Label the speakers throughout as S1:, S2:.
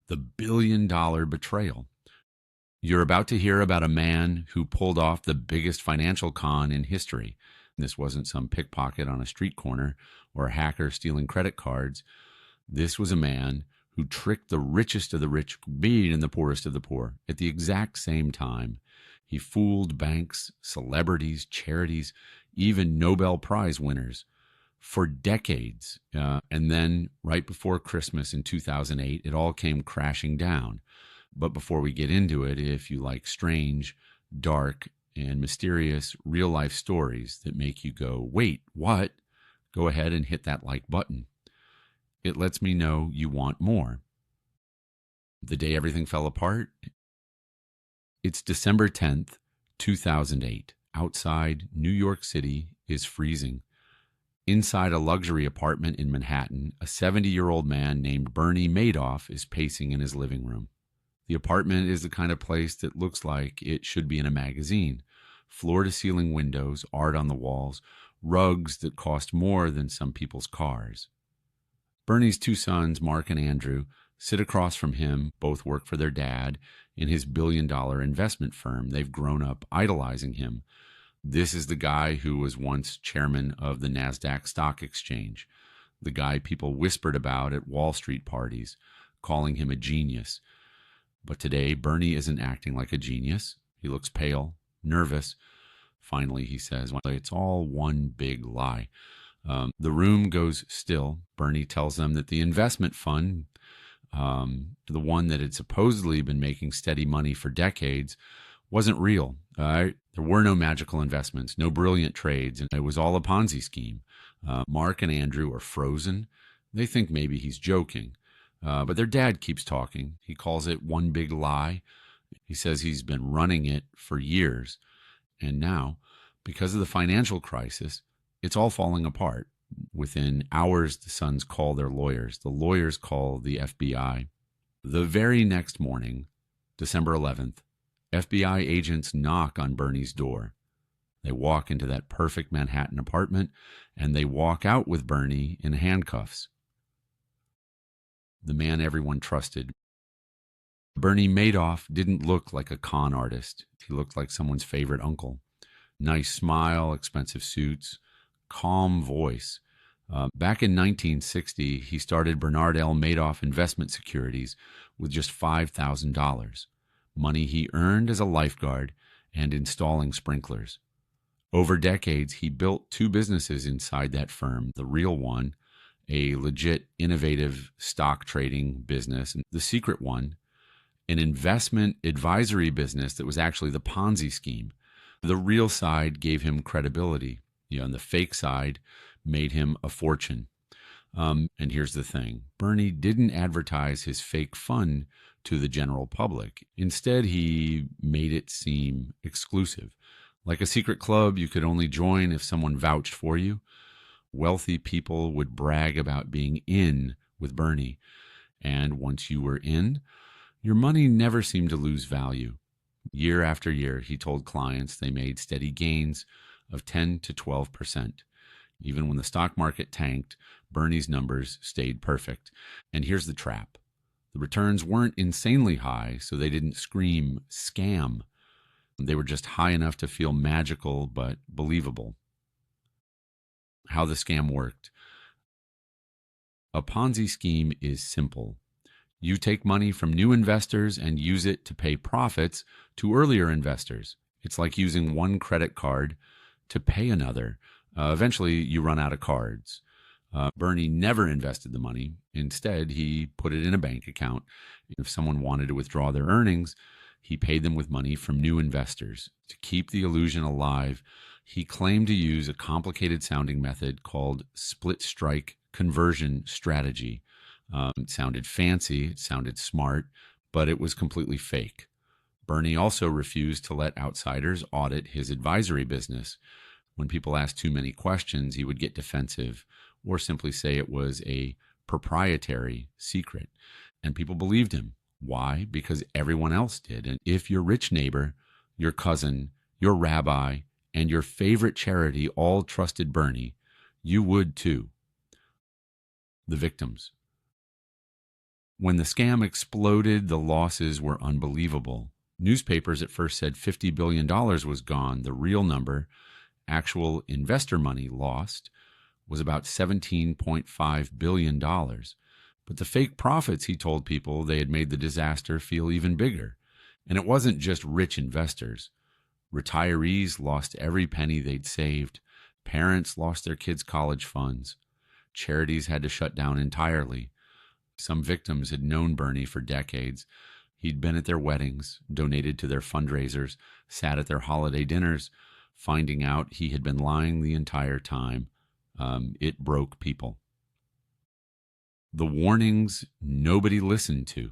S1: The billion-dollar betrayal. You're about to hear about a man who pulled off the biggest financial con in history. This wasn't some pickpocket on a street corner or a hacker stealing credit cards. This was a man who tricked the richest of the rich, being the poorest of the poor at the exact same time. He fooled banks, celebrities, charities, even Nobel Prize winners for decades. And then right before Christmas in 2008, it all came crashing down. But before we get into it, if you like strange, dark, and mysterious real-life stories that make you go, wait, what? Go ahead and hit that like button. It lets me know you want more. The day everything fell apart, it's December 10th, 2008. Outside, New York City is freezing. Inside a luxury apartment in Manhattan, a 70-year-old man named Bernie Madoff is pacing in his living room. The apartment is the kind of place that looks like it should be in a magazine. Floor-to-ceiling windows, art on the walls, rugs that cost more than some people's cars. Bernie's two sons, Mark and Andrew, sit across from him. Both work for their dad in his billion-dollar investment firm. They've grown up idolizing him. This is the guy who was once chairman of the NASDAQ stock exchange, the guy people whispered about at Wall Street parties, calling him a genius. But today, Bernie isn't acting like a genius. He looks pale, nervous. Finally, he says, well, it's all one big lie. The room goes still. Bernie tells them that the investment fund, the one that had supposedly been making steady money for decades, wasn't real. There were no magical investments, no brilliant trades, and it was all a Ponzi scheme. Mark and Andrew are frozen. They think maybe he's joking. But their dad keeps talking. He calls it one big lie. He says he's been running it for years. And now, because of the financial crisis, it's all falling apart. Within hours, the sons call their lawyers. The lawyers call the FBI. The very next morning, December 11th, FBI agents knock on Bernie's door. They walk into that perfect Manhattan apartment, and they walk out with Bernie in handcuffs. The man everyone trusted. Bernie Madoff didn't look like a con artist. He looked like someone's favorite uncle. Nice smile, expensive suits, calm voice. Back in 1960, he started Bernard L. Madoff Investment Securities with just $5,000, money he earned as a lifeguard and installing sprinklers. Over decades, he built two businesses inside that firm, the real one, a legit, innovative stock trading business, and the secret one, an investment advisory business that was actually the Ponzi scheme. The real side gave him credibility, and the fake side made him a fortune. And here's the thing. Bernie didn't advertise his fake fund to the general public. Instead, he made it seem exclusive. Like a secret club you could only join if someone vouched for you. Wealthy people would brag about being in with Bernie. And once you were in, your money never seemed to lose value. Year after year, he told clients they made steady gains of 10 to 12%. Even when the stock market tanked, Bernie's numbers stayed perfect. And here's the trap. The returns weren't insanely high, so they didn't scream scam. They were just high enough to feel magical but believable. How the scam worked. A Ponzi scheme is simple. You take money from new investors and use it to pay profits to earlier investors. It's like using one credit card to pay another. Eventually, you run out of cards. Bernie never invested the money. Instead, he put it in a bank account. If someone wanted to withdraw their earnings, he paid them with money from new investors. To keep the illusion alive, he claimed to use a complicated sounding method called split strike conversion strategy. It sounded fancy, it sounded smart, but it was completely fake. Bernie also refused to let outsiders audit his advisory business. When people asked too many questions, he would get defensive or simply say it was a proprietary secret. And people believed him. Why? Because everyone else did. And if your rich neighbor, your cousin, your rabbi, and your favorite charity all trusted Bernie, you would too. The victims. When the scam exploded, the losses were unbelievable. Newspapers at first said $50 billion was gone. The real number, actual investor money lost, was about $17.5 billion. But the fake profits, he told people, they had made the disaster feel even bigger. And it wasn't just rich investors. Retirees lost every penny they'd saved. Parents lost their kids' college funds. Charities had to shut down entirely. Some victims had known Bernie for decades. He'd been at their weddings, donated to their fundraisers, sat at their holiday dinners. Finding out he had been lying the entire time, it broke people. The warnings nobody listened to.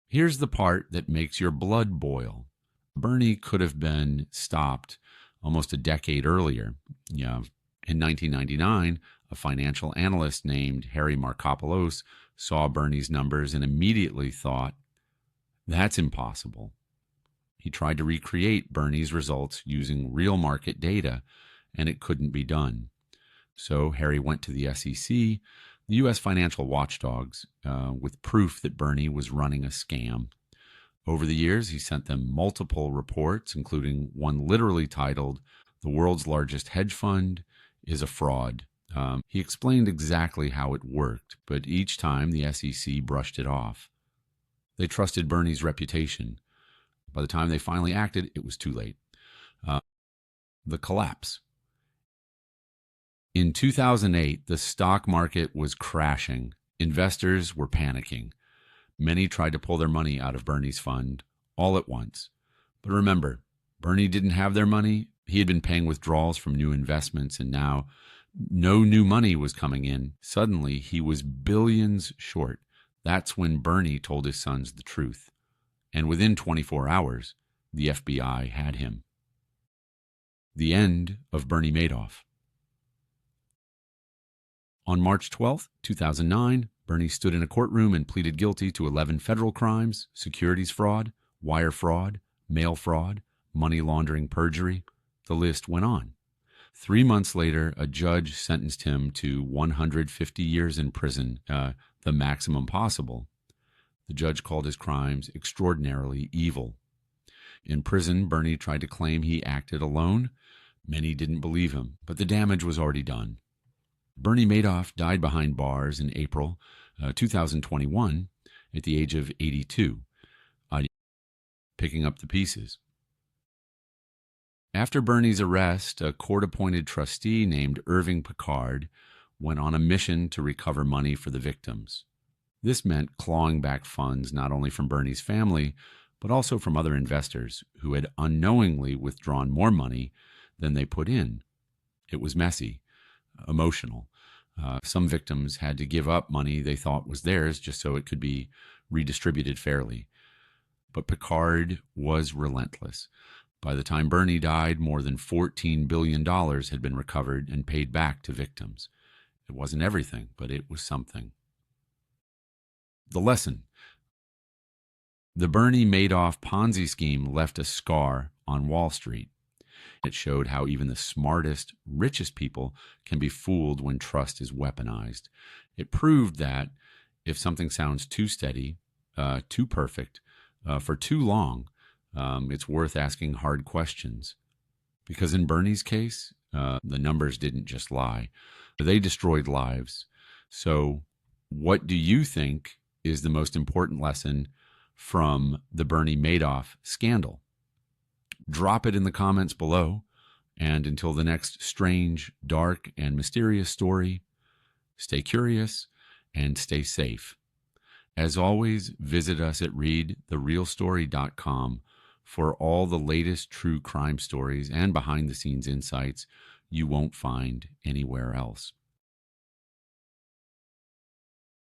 S1: Here's the part that makes your blood boil. Bernie could have been stopped almost a decade earlier. Yeah, in 1999, a financial analyst named Harry Markopolos saw Bernie's numbers and immediately thought, that's impossible. He tried to recreate Bernie's results using real market data, and it couldn't be done. So Harry went to the SEC, the U.S. financial watchdogs, with proof that Bernie was running a scam. Over the years, he sent them multiple reports, including one literally titled, "The World's Largest Hedge Fund is a Fraud." He explained exactly how it worked, but each time the SEC brushed it off. They trusted Bernie's reputation. By the time they finally acted, it was too late. The collapse. In 2008, the stock market was crashing. Investors were panicking. Many tried to pull their money out of Bernie's fund all at once. But remember, Bernie didn't have their money. He had been paying withdrawals from new investments, and now no new money was coming in. Suddenly, he was billions short. That's when Bernie told his sons the truth. And within 24 hours, the FBI had him. The end of Bernie Madoff. On March 12, 2009, Bernie stood in a courtroom and pleaded guilty to 11 federal crimes: securities fraud, wire fraud, mail fraud, money laundering, perjury. The list went on. 3 months later, a judge sentenced him to 150 years in prison, the maximum possible. The judge called his crimes extraordinarily evil. In prison, Bernie tried to claim he acted alone. Many didn't believe him, but the damage was already done. Bernie Madoff died behind bars in April 2021 at the age of 82, picking up the pieces. After Bernie's arrest, a court-appointed trustee named Irving Picard went on a mission to recover money for the victims. This meant clawing back funds not only from Bernie's family, but also from other investors who had unknowingly withdrawn more money than they put in. It was messy, emotional. Some victims had to give up money they thought was theirs just so it could be redistributed fairly. But Picard was relentless. By the time Bernie died, more than $14 billion had been recovered and paid back to victims. It wasn't everything, but it was something. The lesson. The Bernie Madoff Ponzi scheme left a scar on Wall Street. It showed how even the smartest, richest people can be fooled when trust is weaponized. It proved that if something sounds too steady, too perfect, for too long, it's worth asking hard questions. Because in Bernie's case, the numbers didn't just lie. They destroyed lives. So what do you think is the most important lesson from the Bernie Madoff scandal? Drop it in the comments below. And until the next strange, dark, and mysterious story, stay curious and stay safe. As always, visit us at readtherealstory.com for all the latest true crime stories and behind-the-scenes insights you won't find anywhere else.